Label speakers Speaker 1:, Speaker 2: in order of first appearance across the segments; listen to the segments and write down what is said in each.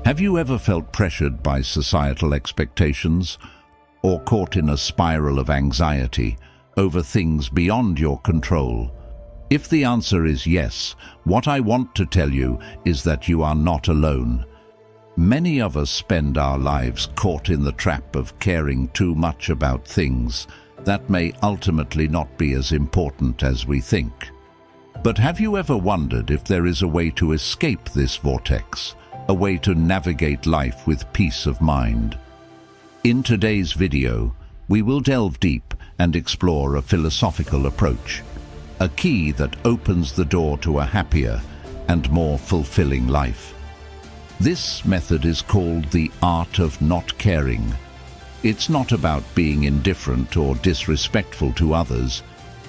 Speaker 1: Have you ever felt pressured by societal expectations or caught in a spiral of anxiety over things beyond your control? If the answer is yes, what I want to tell you is that you are not alone. Many of us spend our lives caught in the trap of caring too much about things that may ultimately not be as important as we think. But have you ever wondered if there is a way to escape this vortex, a way to navigate life with peace of mind? In today's video, we will delve deep and explore a philosophical approach, a key that opens the door to a happier and more fulfilling life. This method is called the art of not caring. It's not about being indifferent or disrespectful to others,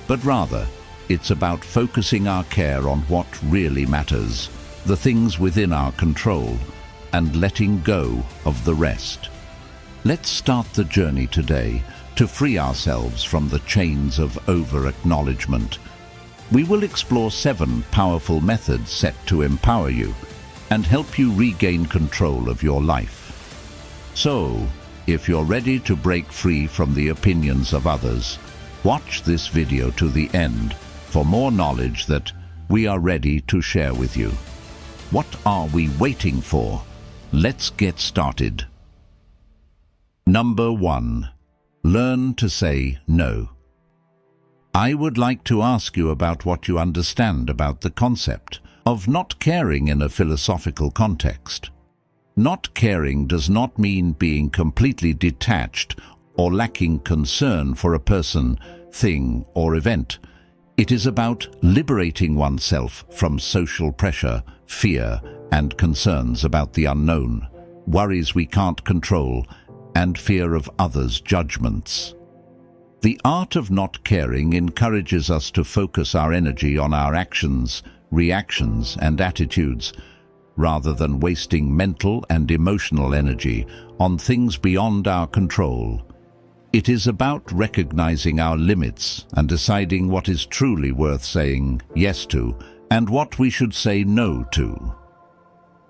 Speaker 1: but rather, it's about focusing our care on what really matters, the things within our control, and letting go of the rest. Let's start the journey today to free ourselves from the chains of over-acknowledgement. We will explore 7 powerful methods set to empower you and help you regain control of your life. So, if you're ready to break free from the opinions of others, watch this video to the end for more knowledge that we are ready to share with you. What are we waiting for? Let's get started. Number 1. Learn to say no. I would like to ask you about what you understand about the concept of not caring in a philosophical context. Not caring does not mean being completely detached or lacking concern for a person, thing, or event. It is about liberating oneself from social pressure, fear, and concerns about the unknown, worries we can't control, and fear of others' judgments. The art of not caring encourages us to focus our energy on our actions, reactions, and attitudes, rather than wasting mental and emotional energy on things beyond our control. It is about recognizing our limits and deciding what is truly worth saying yes to and what we should say no to.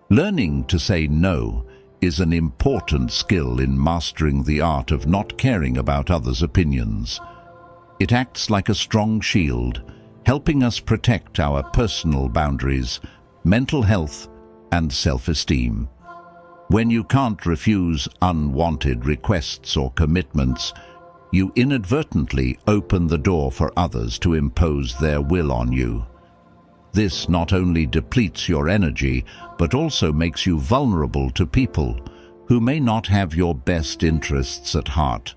Speaker 1: Learning to say no is an important skill in mastering the art of not caring about others' opinions. It acts like a strong shield, helping us protect our personal boundaries, mental health, and self-esteem. When you can't refuse unwanted requests or commitments, you inadvertently open the door for others to impose their will on you. This not only depletes your energy, but also makes you vulnerable to people who may not have your best interests at heart.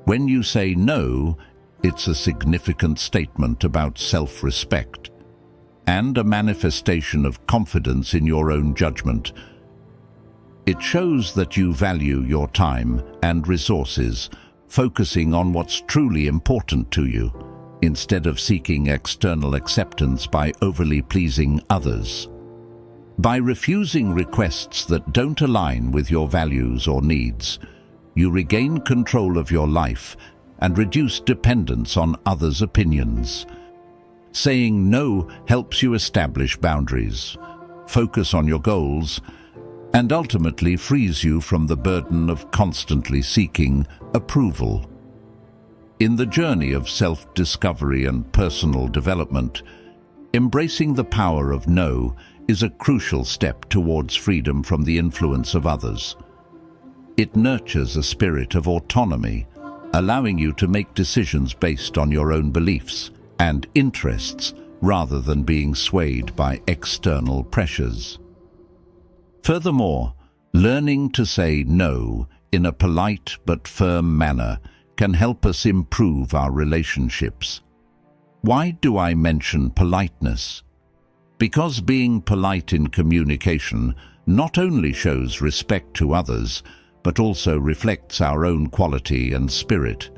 Speaker 1: When you say no, it's a significant statement about self-respect and a manifestation of confidence in your own judgment. It shows that you value your time and resources, focusing on what's truly important to you, instead of seeking external acceptance by overly pleasing others. By refusing requests that don't align with your values or needs, you regain control of your life and reduce dependence on others' opinions. Saying no helps you establish boundaries, focus on your goals, and ultimately frees you from the burden of constantly seeking approval. In the journey of self-discovery and personal development, embracing the power of no is a crucial step towards freedom from the influence of others. It nurtures a spirit of autonomy, allowing you to make decisions based on your own beliefs and interests rather than being swayed by external pressures. Furthermore, learning to say no in a polite but firm manner can help us improve our relationships. Why do I mention politeness? Because being polite in communication not only shows respect to others, but also reflects our own quality and spirit.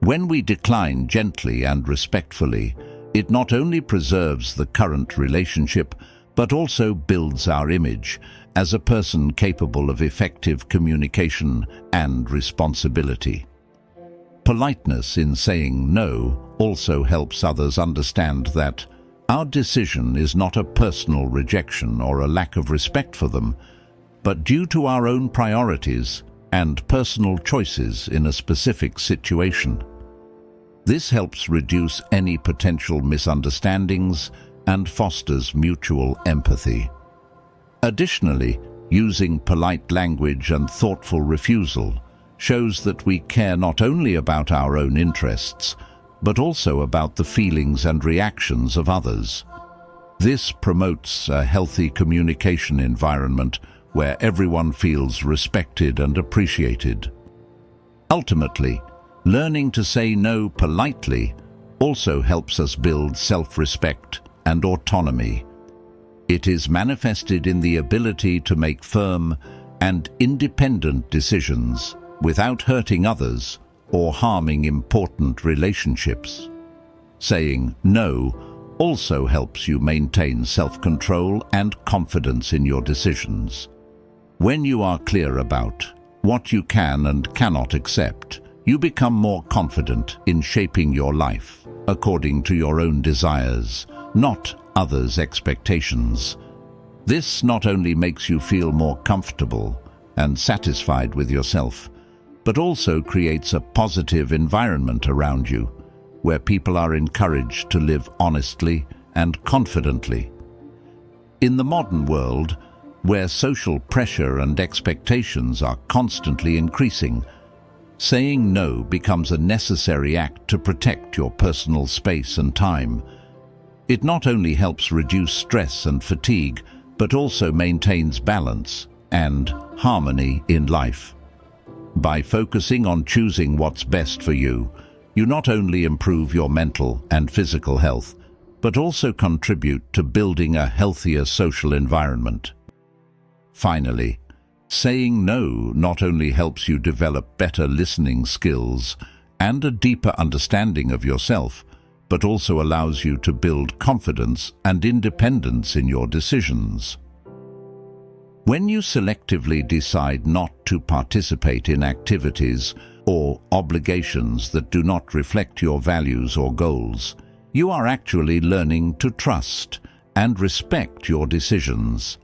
Speaker 1: When we decline gently and respectfully, it not only preserves the current relationship, but also builds our image as a person capable of effective communication and responsibility. Politeness in saying no also helps others understand that, Our decision is not a personal rejection or a lack of respect for them, but due to our own priorities and personal choices in a specific situation. This helps reduce any potential misunderstandings and fosters mutual empathy. Additionally, using polite language and thoughtful refusal shows that we care not only about our own interests, but also about the feelings and reactions of others. This promotes a healthy communication environment where everyone feels respected and appreciated. Ultimately, learning to say no politely also helps us build self-respect and autonomy. It is manifested in the ability to make firm and independent decisions without hurting others or harming important relationships. Saying no also helps you maintain self-control and confidence in your decisions. When you are clear about what you can and cannot accept, you become more confident in shaping your life according to your own desires, not others' expectations. This not only makes you feel more comfortable and satisfied with yourself, but also creates a positive environment around you, where people are encouraged to live honestly and confidently. In the modern world, where social pressure and expectations are constantly increasing, saying no becomes a necessary act to protect your personal space and time. It not only helps reduce stress and fatigue, but also maintains balance and harmony in life. By focusing on choosing what's best for you, you not only improve your mental and physical health, but also contribute to building a healthier social environment. Finally, saying no not only helps you develop better listening skills and a deeper understanding of yourself, but also allows you to build confidence and independence in your decisions. When you selectively decide not to participate in activities or obligations that do not reflect your values or goals, you are actually learning to trust and respect your decisions.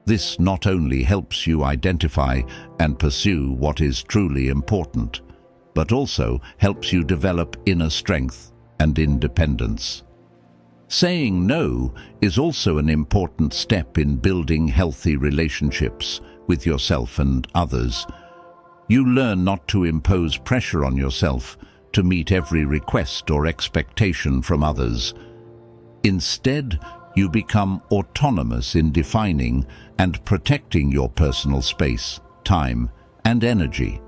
Speaker 1: This not only helps you identify and pursue what is truly important, but also helps you develop inner strength and independence. Saying no is also an important step in building healthy relationships with yourself and others. You learn not to impose pressure on yourself to meet every request or expectation from others. Instead, you become autonomous in defining and protecting your personal space, time, and energy.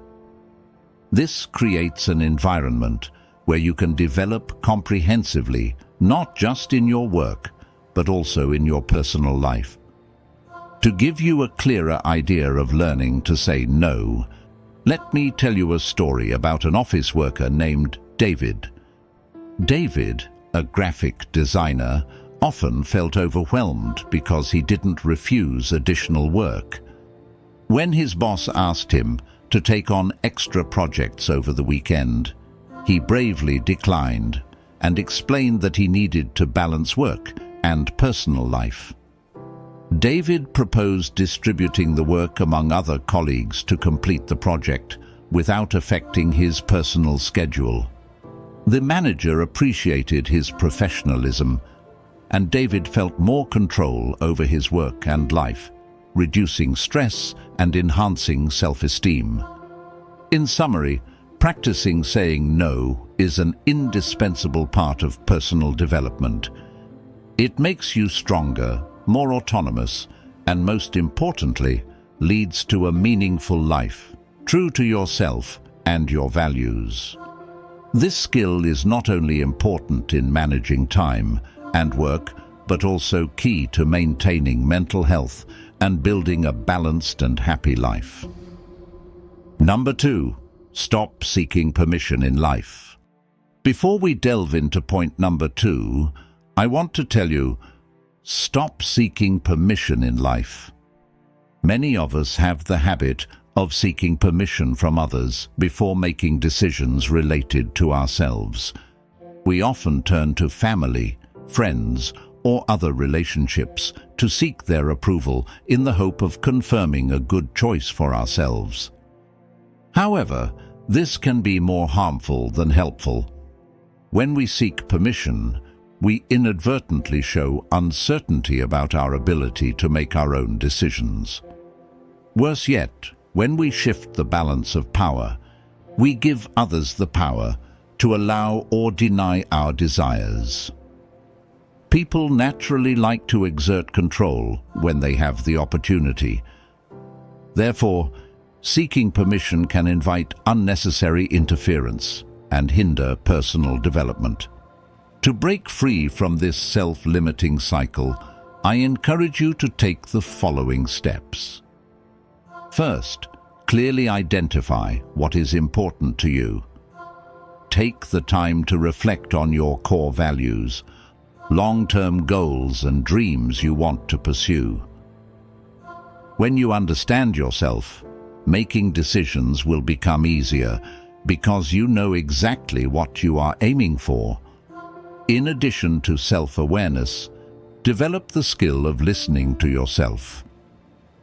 Speaker 1: This creates an environment where you can develop comprehensively, not just in your work, but also in your personal life. To give you a clearer idea of learning to say no, let me tell you a story about an office worker named David. David, a graphic designer, often felt overwhelmed because he didn't refuse additional work. When his boss asked him to take on extra projects over the weekend, he bravely declined and explained that he needed to balance work and personal life. David proposed distributing the work among other colleagues to complete the project without affecting his personal schedule. The manager appreciated his professionalism, and David felt more control over his work and life, reducing stress and enhancing self-esteem. In summary, practicing saying no is an indispensable part of personal development. It makes you stronger, more autonomous, and most importantly, leads to a meaningful life, true to yourself and your values. This skill is not only important in managing time and work, but also key to maintaining mental health and building a balanced and happy life. Number 2, stop seeking permission in life. Before we delve into point number 2, I want to tell you, stop seeking permission in life. Many of us have the habit of seeking permission from others before making decisions related to ourselves. We often turn to family, friends, or other relationships to seek their approval in the hope of confirming a good choice for ourselves. However, this can be more harmful than helpful. When we seek permission, we inadvertently show uncertainty about our ability to make our own decisions. Worse yet, when we shift the balance of power, we give others the power to allow or deny our desires. People naturally like to exert control when they have the opportunity. Therefore, seeking permission can invite unnecessary interference and hinder personal development. To break free from this self-limiting cycle, I encourage you to take the following steps. First, clearly identify what is important to you. Take the time to reflect on your core values, long-term goals and dreams you want to pursue. When you understand yourself, making decisions will become easier because you know exactly what you are aiming for. In addition to self-awareness, develop the skill of listening to yourself.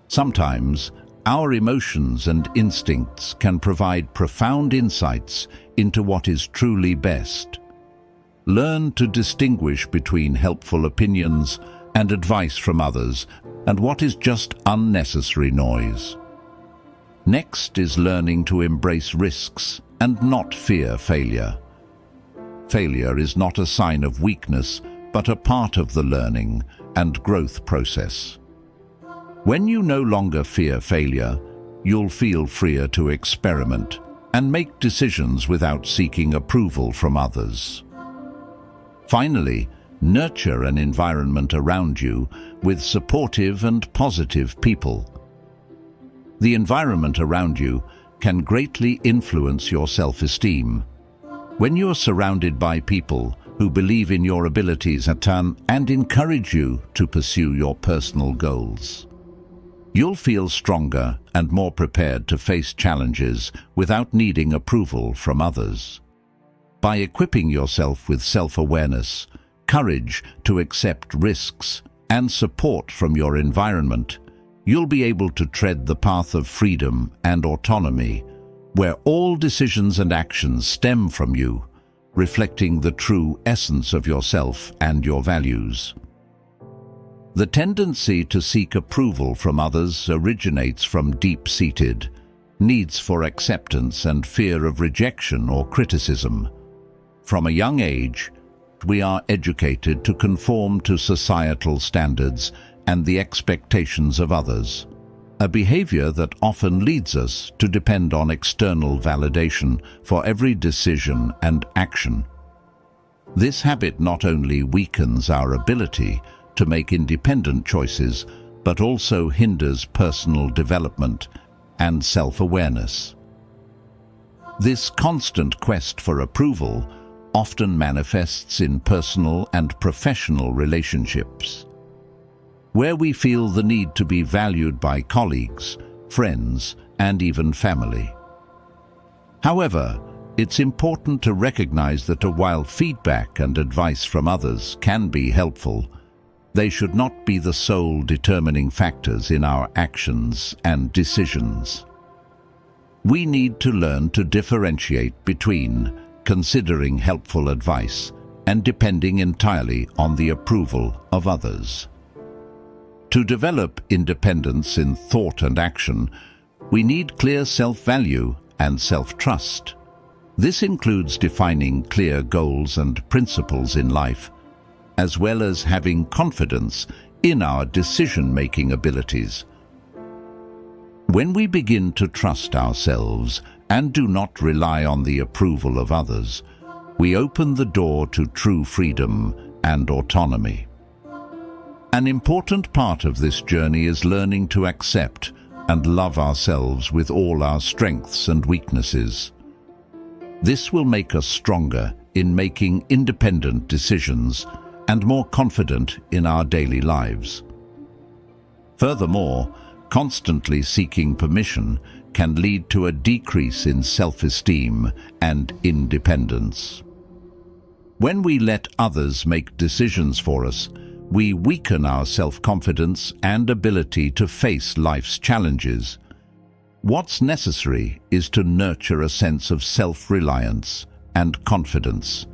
Speaker 1: Sometimes, our emotions and instincts can provide profound insights into what is truly best. Learn to distinguish between helpful opinions and advice from others and what is just unnecessary noise. Next is learning to embrace risks and not fear failure. Failure is not a sign of weakness, but a part of the learning and growth process. When you no longer fear failure, you'll feel freer to experiment and make decisions without seeking approval from others. Finally, nurture an environment around you with supportive and positive people. The environment around you can greatly influence your self-esteem. When you're surrounded by people who believe in your abilities and encourage you to pursue your personal goals, you'll feel stronger and more prepared to face challenges without needing approval from others. By equipping yourself with self-awareness, courage to accept risks, and support from your environment, you'll be able to tread the path of freedom and autonomy, where all decisions and actions stem from you, reflecting the true essence of yourself and your values. The tendency to seek approval from others originates from deep-seated needs for acceptance and fear of rejection or criticism. From a young age, we are educated to conform to societal standards and the expectations of others, a behavior that often leads us to depend on external validation for every decision and action. This habit not only weakens our ability to make independent choices, but also hinders personal development and self-awareness. This constant quest for approval often manifests in personal and professional relationships, where we feel the need to be valued by colleagues, friends, and even family. However, it's important to recognize that while feedback and advice from others can be helpful, they should not be the sole determining factors in our actions and decisions. We need to learn to differentiate between considering helpful advice and depending entirely on the approval of others. To develop independence in thought and action, we need clear self-value and self-trust. This includes defining clear goals and principles in life, as well as having confidence in our decision-making abilities. When we begin to trust ourselves and do not rely on the approval of others, we open the door to true freedom and autonomy. An important part of this journey is learning to accept and love ourselves with all our strengths and weaknesses. This will make us stronger in making independent decisions and more confident in our daily lives. Furthermore, constantly seeking permission can lead to a decrease in self-esteem and independence. When we let others make decisions for us, we weaken our self-confidence and ability to face life's challenges. What's necessary is to nurture a sense of self-reliance and confidence.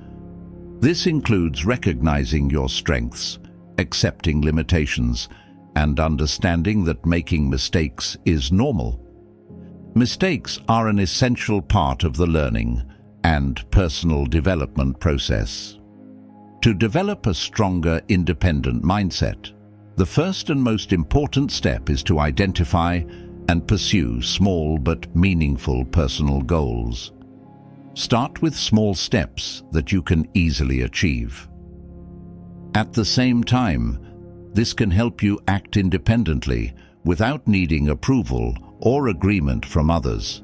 Speaker 1: This includes recognizing your strengths, accepting limitations, and understanding that making mistakes is normal. Mistakes are an essential part of the learning and personal development process. To develop a stronger, independent mindset, the first and most important step is to identify and pursue small but meaningful personal goals. Start with small steps that you can easily achieve. At the same time, this can help you act independently without needing approval or agreement from others.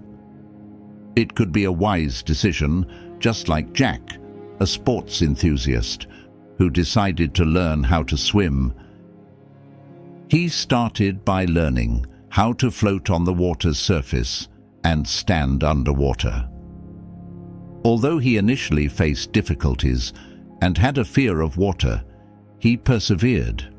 Speaker 1: It could be a wise decision, just like Jack, a sports enthusiast who decided to learn how to swim. He started by learning how to float on the water's surface and stand underwater. Although he initially faced difficulties and had a fear of water, he persevered.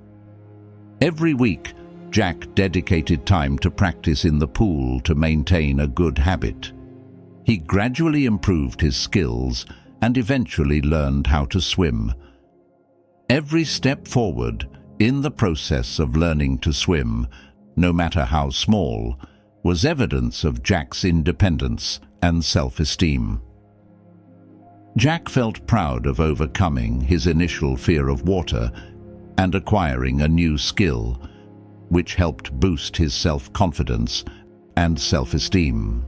Speaker 1: Every week, Jack dedicated time to practice in the pool to maintain a good habit. He gradually improved his skills and eventually learned how to swim. Every step forward in the process of learning to swim, no matter how small, was evidence of Jack's independence and self-esteem. Jack felt proud of overcoming his initial fear of water and acquiring a new skill, which helped boost his self-confidence and self-esteem.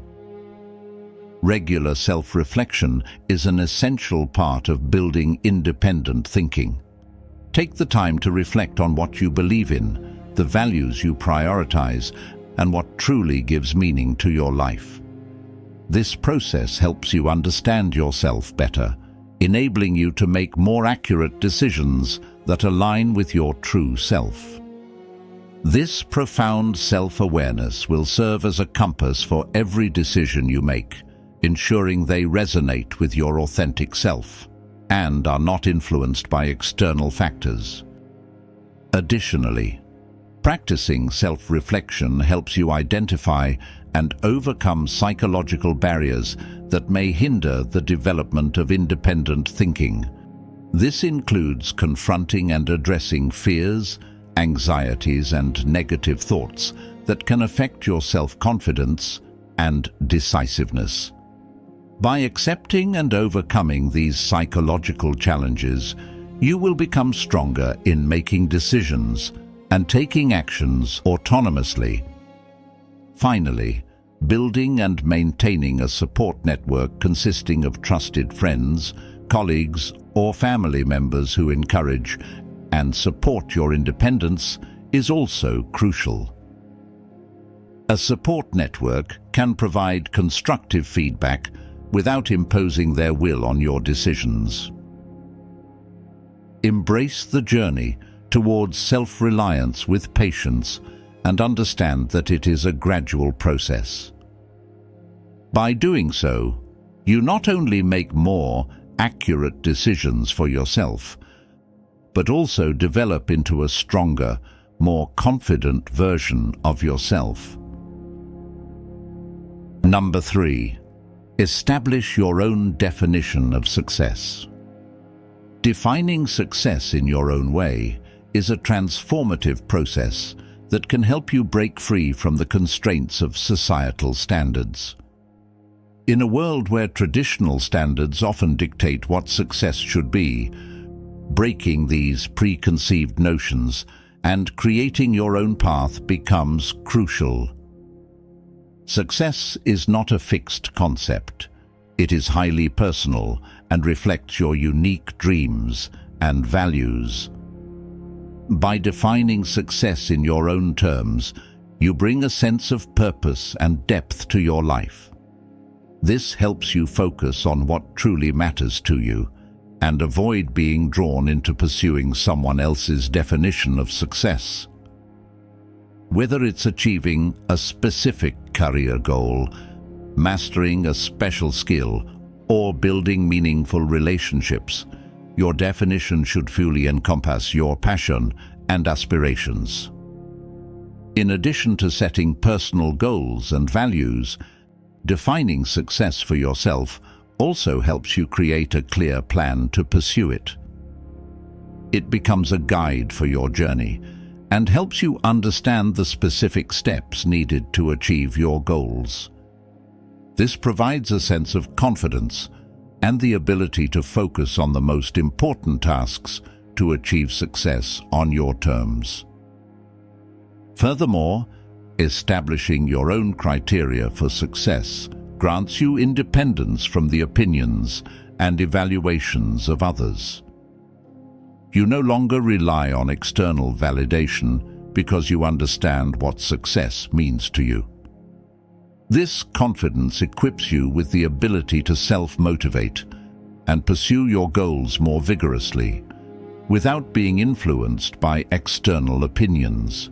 Speaker 1: Regular self-reflection is an essential part of building independent thinking. Take the time to reflect on what you believe in, the values you prioritize, and what truly gives meaning to your life. This process helps you understand yourself better, enabling you to make more accurate decisions that align with your true self. This profound self-awareness will serve as a compass for every decision you make, ensuring they resonate with your authentic self and are not influenced by external factors. Additionally, practicing self-reflection helps you identify and overcome psychological barriers that may hinder the development of independent thinking. This includes confronting and addressing fears, anxieties, and negative thoughts that can affect your self-confidence and decisiveness. By accepting and overcoming these psychological challenges, you will become stronger in making decisions and taking actions autonomously. Finally, building and maintaining a support network consisting of trusted friends, colleagues, or family members who encourage and support your independence is also crucial. A support network can provide constructive feedback without imposing their will on your decisions. Embrace the journey towards self-reliance with patience and understand that it is a gradual process. By doing so, you not only make more accurate decisions for yourself, but also develop into a stronger, more confident version of yourself. Number 3. Establish your own definition of success. Defining success in your own way is a transformative process that can help you break free from the constraints of societal standards. In a world where traditional standards often dictate what success should be, breaking these preconceived notions and creating your own path becomes crucial. Success is not a fixed concept. It is highly personal and reflects your unique dreams and values. By defining success in your own terms, you bring a sense of purpose and depth to your life. This helps you focus on what truly matters to you and avoid being drawn into pursuing someone else's definition of success. Whether it's achieving a specific career goal, mastering a special skill, or building meaningful relationships, Your definition should fully encompass your passion and aspirations. In addition to setting personal goals and values, defining success for yourself also helps you create a clear plan to pursue it. It becomes a guide for your journey and helps you understand the specific steps needed to achieve your goals. This provides a sense of confidence and the ability to focus on the most important tasks to achieve success on your terms. Furthermore, establishing your own criteria for success grants you independence from the opinions and evaluations of others. You no longer rely on external validation because you understand what success means to you. This confidence equips you with the ability to self-motivate and pursue your goals more vigorously, without being influenced by external opinions.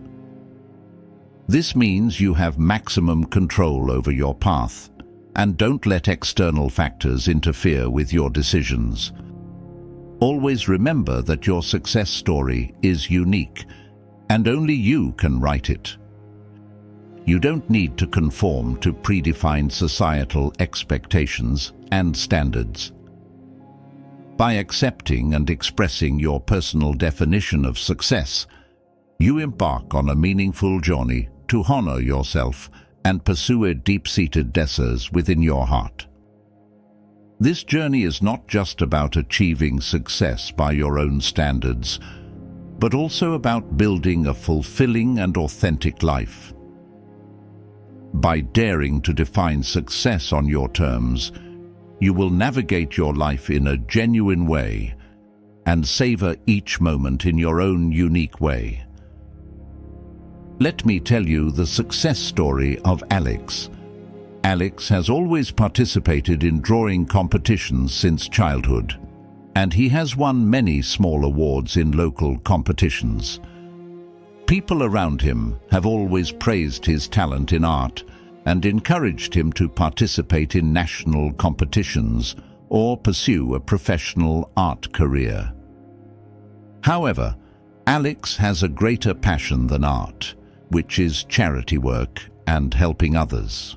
Speaker 1: This means you have maximum control over your path and don't let external factors interfere with your decisions. Always remember that your success story is unique and only you can write it. You don't need to conform to predefined societal expectations and standards. By accepting and expressing your personal definition of success, you embark on a meaningful journey to honor yourself and pursue a deep-seated desires within your heart. This journey is not just about achieving success by your own standards, but also about building a fulfilling and authentic life. By daring to define success on your terms, you will navigate your life in a genuine way and savor each moment in your own unique way. Let me tell you the success story of Alex. Alex has always participated in drawing competitions since childhood, and he has won many small awards in local competitions. People around him have always praised his talent in art and encouraged him to participate in national competitions or pursue a professional art career. However, Alex has a greater passion than art, which is charity work and helping others.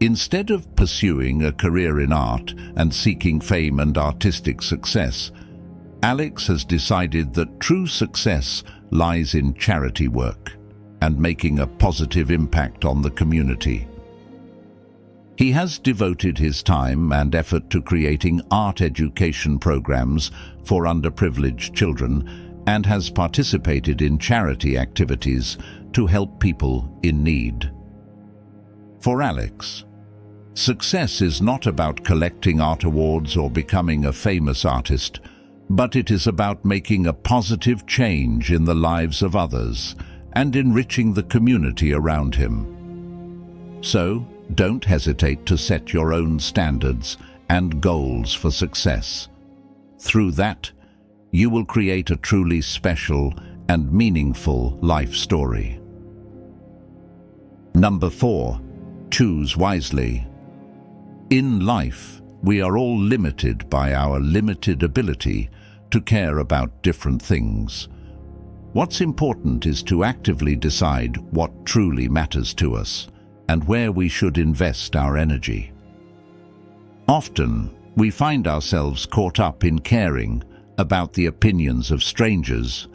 Speaker 1: Instead of pursuing a career in art and seeking fame and artistic success, Alex has decided that true success lies in charity work and making a positive impact on the community. He has devoted his time and effort to creating art education programs for underprivileged children and has participated in charity activities to help people in need. For Alex, success is not about collecting art awards or becoming a famous artist, but it is about making a positive change in the lives of others and enriching the community around him. So, don't hesitate to set your own standards and goals for success. Through that, you will create a truly special and meaningful life story. Number 4. Choose wisely. In life, we are all limited by our limited ability to care about different things. What's important is to actively decide what truly matters to us and where we should invest our energy. Often, we find ourselves caught up in caring about the opinions of strangers,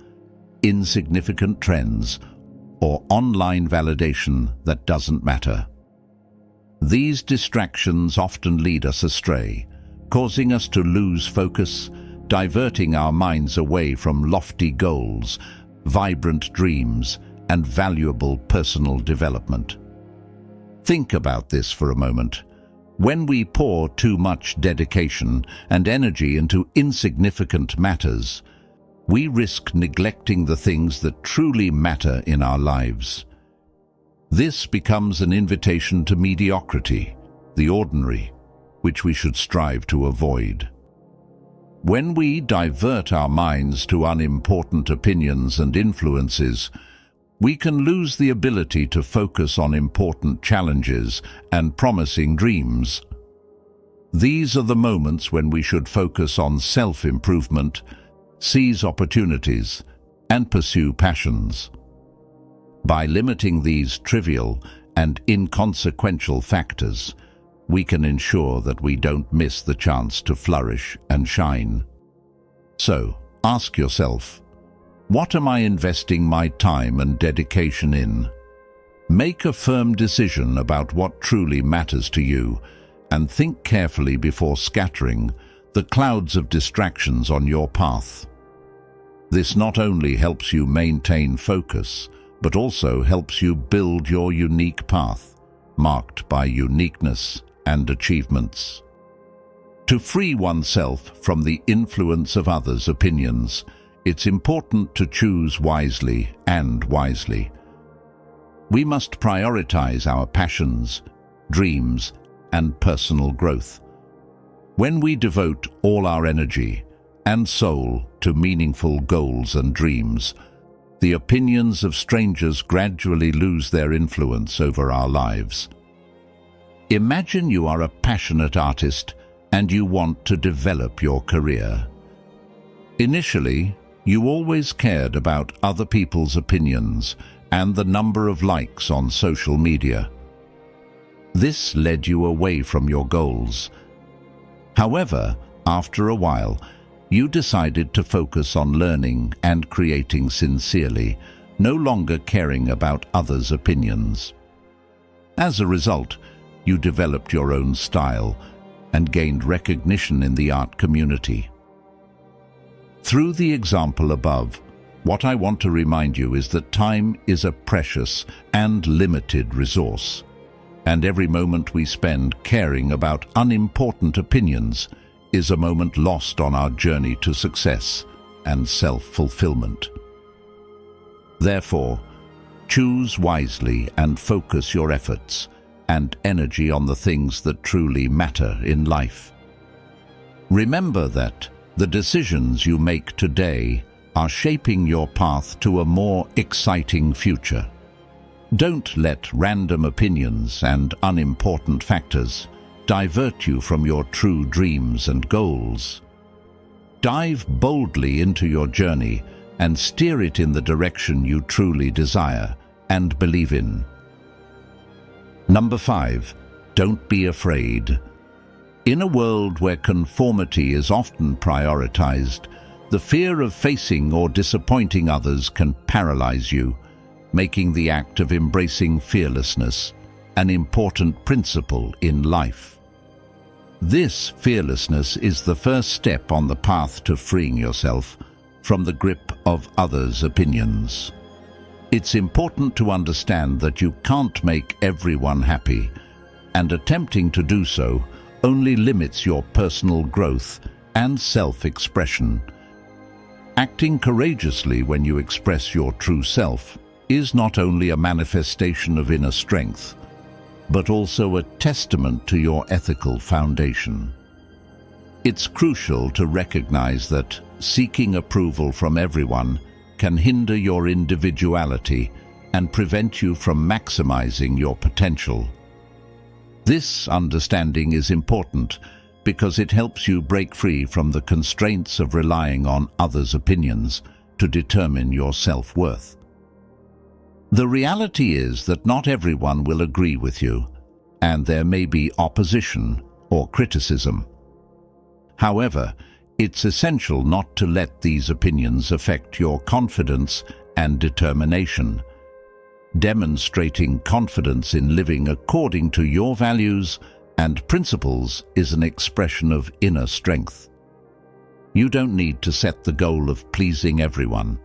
Speaker 1: insignificant trends, or online validation that doesn't matter. These distractions often lead us astray, causing us to lose focus, diverting our minds away from lofty goals, vibrant dreams, and valuable personal development. Think about this for a moment. When we pour too much dedication and energy into insignificant matters, we risk neglecting the things that truly matter in our lives. This becomes an invitation to mediocrity, the ordinary, which we should strive to avoid. When we divert our minds to unimportant opinions and influences, we can lose the ability to focus on important challenges and promising dreams. These are the moments when we should focus on self-improvement, seize opportunities, and pursue passions. By limiting these trivial and inconsequential factors, we can ensure that we don't miss the chance to flourish and shine. So, ask yourself, what am I investing my time and dedication in? Make a firm decision about what truly matters to you, and think carefully before scattering the clouds of distractions on your path. This not only helps you maintain focus, but also helps you build your unique path, marked by uniqueness and achievements. To free oneself from the influence of others' opinions, it's important to choose wisely and wisely. We must prioritize our passions, dreams, and personal growth. When we devote all our energy and soul to meaningful goals and dreams, the opinions of strangers gradually lose their influence over our lives. Imagine you are a passionate artist and you want to develop your career. Initially, you always cared about other people's opinions and the number of likes on social media. This led you away from your goals. However, after a while, you decided to focus on learning and creating sincerely, no longer caring about others' opinions. As a result, you developed your own style and gained recognition in the art community. Through the example above, what I want to remind you is that time is a precious and limited resource, and every moment we spend caring about unimportant opinions is a moment lost on our journey to success and self-fulfillment. Therefore, choose wisely and focus your efforts and energy on the things that truly matter in life. Remember that the decisions you make today are shaping your path to a more exciting future. Don't let random opinions and unimportant factors divert you from your true dreams and goals. Dive boldly into your journey and steer it in the direction you truly desire and believe in. Number 5, don't be afraid. In a world where conformity is often prioritized, the fear of facing or disappointing others can paralyze you, making the act of embracing fearlessness an important principle in life. This fearlessness is the first step on the path to freeing yourself from the grip of others' opinions. It's important to understand that you can't make everyone happy, and attempting to do so only limits your personal growth and self-expression. Acting courageously when you express your true self is not only a manifestation of inner strength, but also a testament to your ethical foundation. It's crucial to recognize that seeking approval from everyone can hinder your individuality and prevent you from maximizing your potential. This understanding is important because it helps you break free from the constraints of relying on others' opinions to determine your self-worth. The reality is that not everyone will agree with you, and there may be opposition or criticism. However, it's essential not to let these opinions affect your confidence and determination. Demonstrating confidence in living according to your values and principles is an expression of inner strength. You don't need to set the goal of pleasing everyone.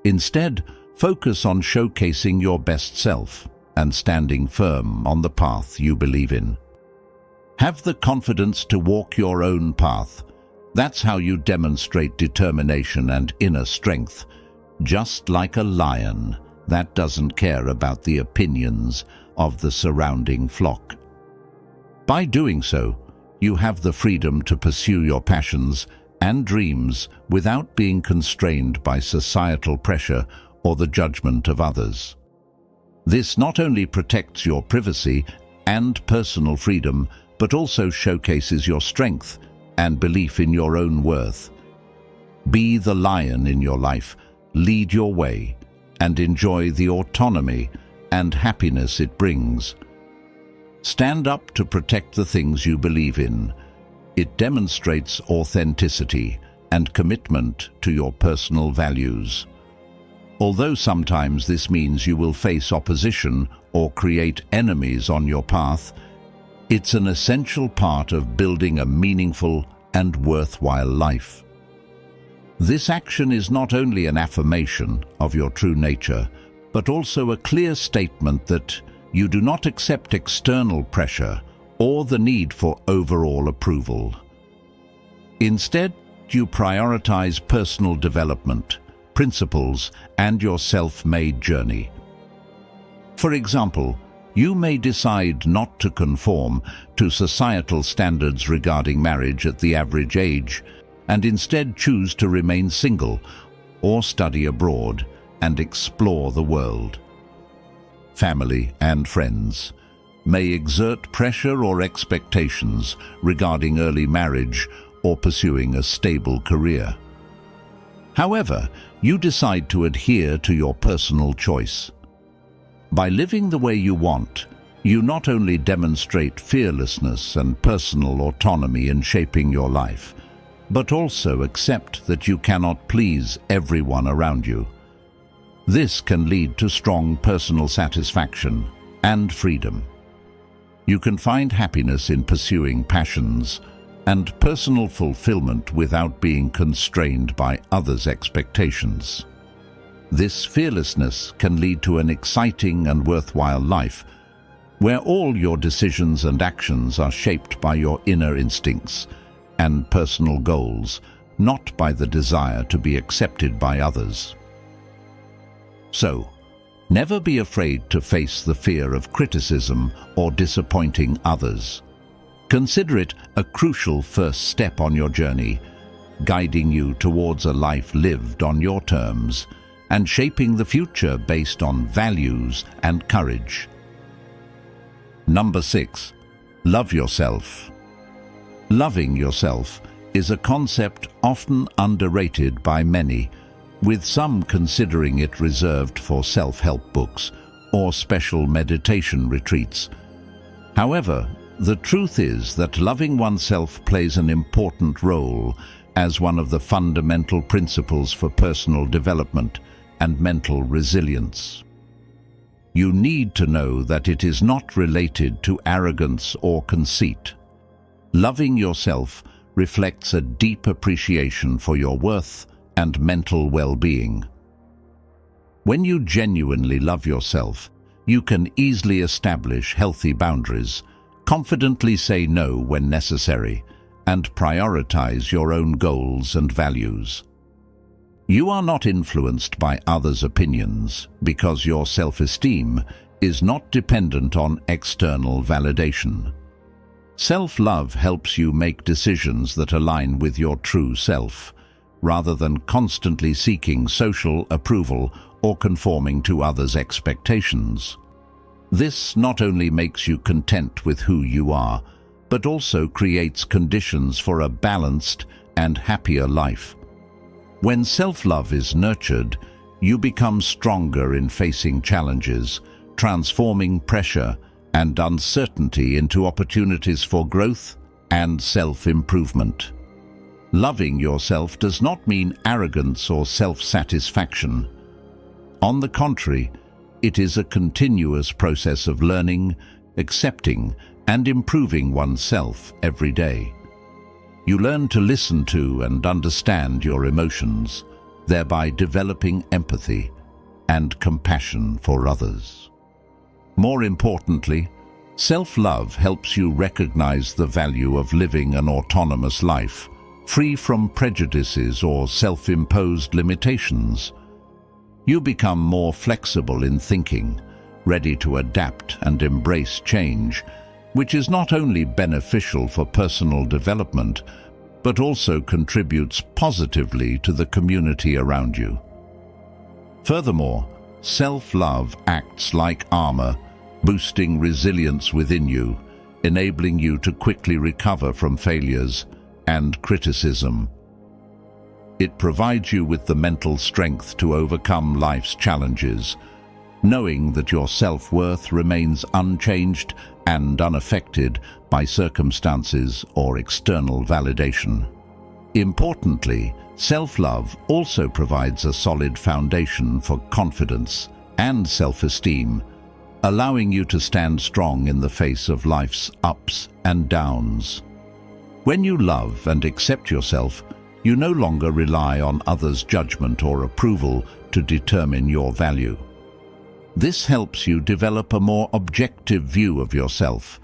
Speaker 1: Instead, focus on showcasing your best self and standing firm on the path you believe in. Have the confidence to walk your own path. That's how you demonstrate determination and inner strength, just like a lion that doesn't care about the opinions of the surrounding flock. By doing so, you have the freedom to pursue your passions and dreams without being constrained by societal pressure or the judgment of others. This not only protects your privacy and personal freedom, but also showcases your strength and belief in your own worth. Be the lion in your life, lead your way, and enjoy the autonomy and happiness it brings. Stand up to protect the things you believe in. It demonstrates authenticity and commitment to your personal values. Although sometimes this means you will face opposition or create enemies on your path, it's an essential part of building a meaningful and worthwhile life. This action is not only an affirmation of your true nature, but also a clear statement that you do not accept external pressure or the need for overall approval. Instead, you prioritize personal development, principles, and your self-made journey. For example, you may decide not to conform to societal standards regarding marriage at the average age, and instead choose to remain single or study abroad and explore the world. Family and friends may exert pressure or expectations regarding early marriage or pursuing a stable career. However, you decide to adhere to your personal choice. By living the way you want, you not only demonstrate fearlessness and personal autonomy in shaping your life, but also accept that you cannot please everyone around you. This can lead to strong personal satisfaction and freedom. You can find happiness in pursuing passions and personal fulfillment without being constrained by others' expectations. This fearlessness can lead to an exciting and worthwhile life, where all your decisions and actions are shaped by your inner instincts and personal goals, not by the desire to be accepted by others. So, never be afraid to face the fear of criticism or disappointing others. Consider it a crucial first step on your journey, guiding you towards a life lived on your terms and shaping the future based on values and courage. Number 6. Love yourself. Loving yourself is a concept often underrated by many, with some considering it reserved for self-help books or special meditation retreats. However, the truth is that loving oneself plays an important role as one of the fundamental principles for personal development and mental resilience. You need to know that it is not related to arrogance or conceit. Loving yourself reflects a deep appreciation for your worth and mental well-being. When you genuinely love yourself, you can easily establish healthy boundaries, confidently say no when necessary, and prioritize your own goals and values. You are not influenced by others' opinions because your self-esteem is not dependent on external validation. Self-love helps you make decisions that align with your true self, rather than constantly seeking social approval or conforming to others' expectations. This not only makes you content with who you are, but also creates conditions for a balanced and happier life. When self-love is nurtured, you become stronger in facing challenges, transforming pressure and uncertainty into opportunities for growth and self-improvement. Loving yourself does not mean arrogance or self-satisfaction. On the contrary, it is a continuous process of learning, accepting, and improving oneself every day. You learn to listen to and understand your emotions, thereby developing empathy and compassion for others. More importantly, self-love helps you recognize the value of living an autonomous life, free from prejudices or self-imposed limitations. You become more flexible in thinking, ready to adapt and embrace change, which is not only beneficial for personal development, but also contributes positively to the community around you. Furthermore, self-love acts like armor, boosting resilience within you, enabling you to quickly recover from failures and criticism. It provides you with the mental strength to overcome life's challenges, knowing that your self-worth remains unchanged and unaffected by circumstances or external validation. Importantly, self-love also provides a solid foundation for confidence and self-esteem, allowing you to stand strong in the face of life's ups and downs. When you love and accept yourself, you no longer rely on others' judgment or approval to determine your value. This helps you develop a more objective view of yourself,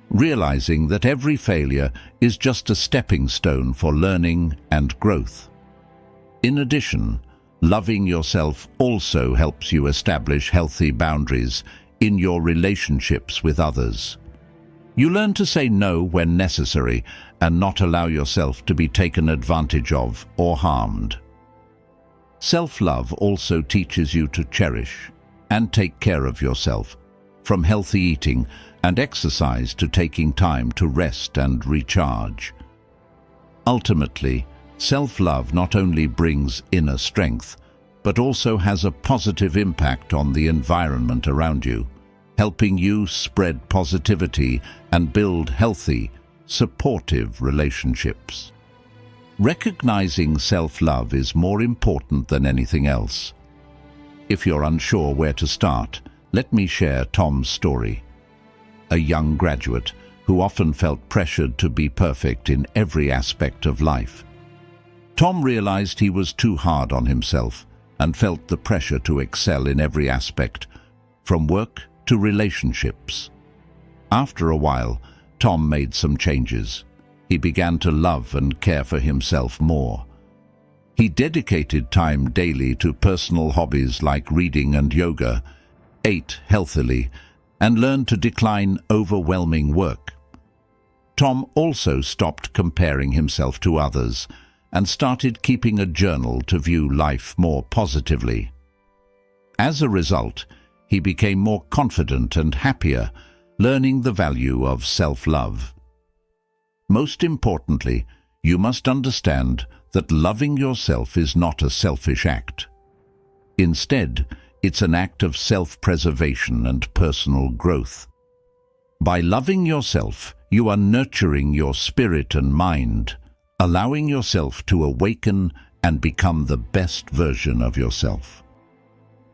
Speaker 1: realizing that every failure is just a stepping stone for learning and growth. In addition, loving yourself also helps you establish healthy boundaries in your relationships with others. You learn to say no when necessary and not allow yourself to be taken advantage of or harmed. Self-love also teaches you to cherish and take care of yourself, from healthy eating and exercise to taking time to rest and recharge. Ultimately, self-love not only brings inner strength, but also has a positive impact on the environment around you, helping you spread positivity and build healthy, supportive relationships. Recognizing self-love is more important than anything else. If you're unsure where to start, let me share Tom's story. A young graduate who often felt pressured to be perfect in every aspect of life. Tom realized he was too hard on himself and felt the pressure to excel in every aspect, from work to relationships. After a while, Tom made some changes. He began to love and care for himself more. He dedicated time daily to personal hobbies like reading and yoga, ate healthily, and learned to decline overwhelming work. Tom also stopped comparing himself to others and started keeping a journal to view life more positively. As a result, he became more confident and happier, learning the value of self-love. Most importantly, you must understand that loving yourself is not a selfish act. Instead, it's an act of self-preservation and personal growth. By loving yourself, you are nurturing your spirit and mind, allowing yourself to awaken and become the best version of yourself.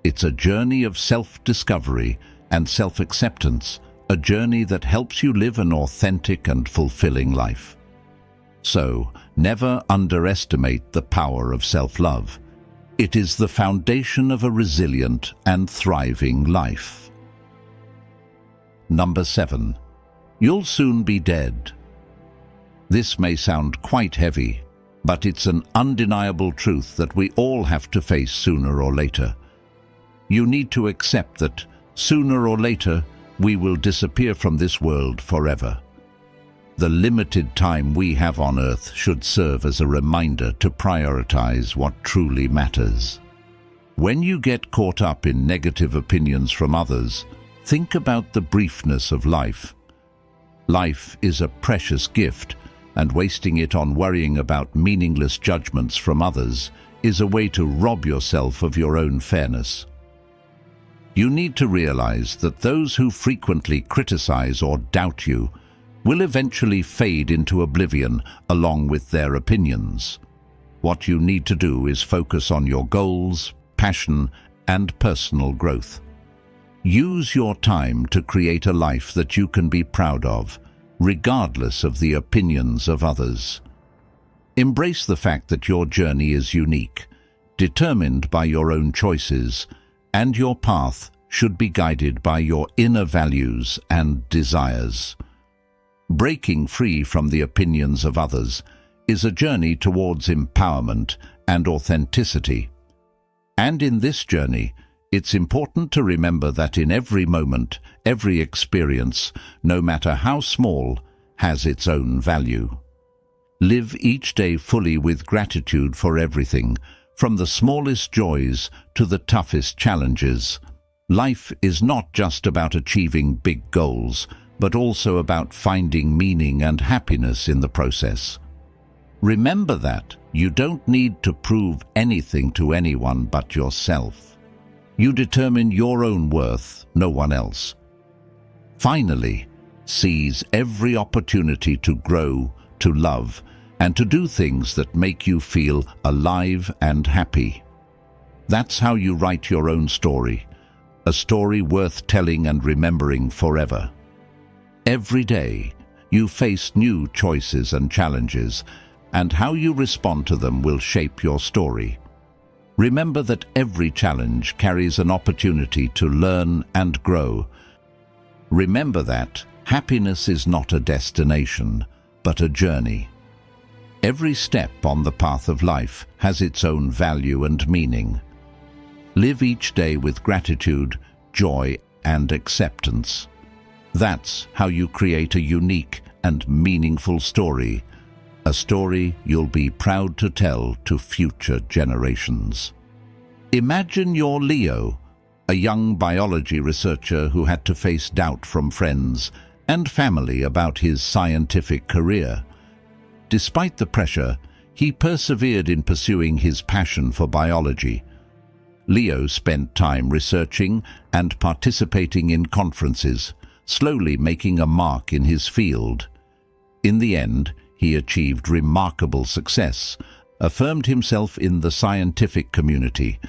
Speaker 1: It's a journey of self-discovery and self-acceptance, a journey that helps you live an authentic and fulfilling life. So, never underestimate the power of self-love. It is the foundation of a resilient and thriving life. Number 7. You'll soon be dead. This may sound quite heavy, but it's an undeniable truth that we all have to face sooner or later. You need to accept that sooner or later we will disappear from this world forever. The limited time we have on Earth should serve as a reminder to prioritize what truly matters. When you get caught up in negative opinions from others, think about the briefness of life. Life is a precious gift, and wasting it on worrying about meaningless judgments from others is a way to rob yourself of your own fairness. You need to realize that those who frequently criticize or doubt you will eventually fade into oblivion along with their opinions. What you need to do is focus on your goals, passion, and personal growth. Use your time to create a life that you can be proud of, regardless of the opinions of others. Embrace the fact that your journey is unique, determined by your own choices, and your path should be guided by your inner values and desires. Breaking free from the opinions of others is a journey towards empowerment and authenticity. And in this journey, it's important to remember that in every moment, every experience, no matter how small, has its own value. Live each day fully with gratitude for everything, from the smallest joys to the toughest challenges. Life is not just about achieving big goals, but also about finding meaning and happiness in the process. Remember that you don't need to prove anything to anyone but yourself. You determine your own worth, no one else. Finally, seize every opportunity to grow, to love, and to do things that make you feel alive and happy. That's how you write your own story, a story worth telling and remembering forever. Every day, you face new choices and challenges, and how you respond to them will shape your story. Remember that every challenge carries an opportunity to learn and grow. Remember that happiness is not a destination, but a journey. Every step on the path of life has its own value and meaning. Live each day with gratitude, joy, and acceptance. That's how you create a unique and meaningful story, a story you'll be proud to tell to future generations. Imagine you're Leo, a young biology researcher who had to face doubt from friends and family about his scientific career. Despite the pressure, he persevered in pursuing his passion for biology. Leo spent time researching and participating in conferences, slowly making a mark in his field. In the end, he achieved remarkable success, affirmed himself in the scientific community,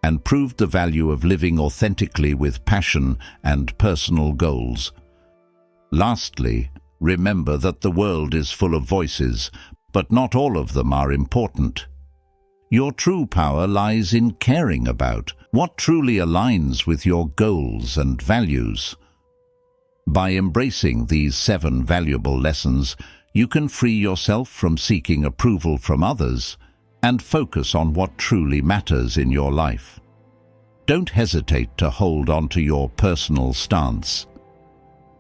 Speaker 1: and proved the value of living authentically with passion and personal goals. Lastly, remember that the world is full of voices, but not all of them are important. Your true power lies in caring about what truly aligns with your goals and values. By embracing these 7 valuable lessons, you can free yourself from seeking approval from others and focus on what truly matters in your life. Don't hesitate to hold on to your personal stance.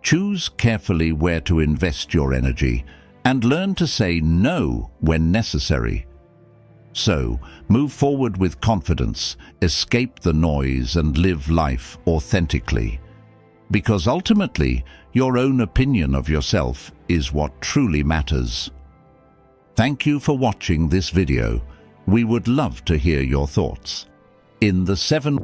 Speaker 1: Choose carefully where to invest your energy and learn to say no when necessary. So, move forward with confidence, escape the noise, and live life authentically. Because ultimately, your own opinion of yourself is what truly matters. Thank you for watching this video. We would love to hear your thoughts. In the 7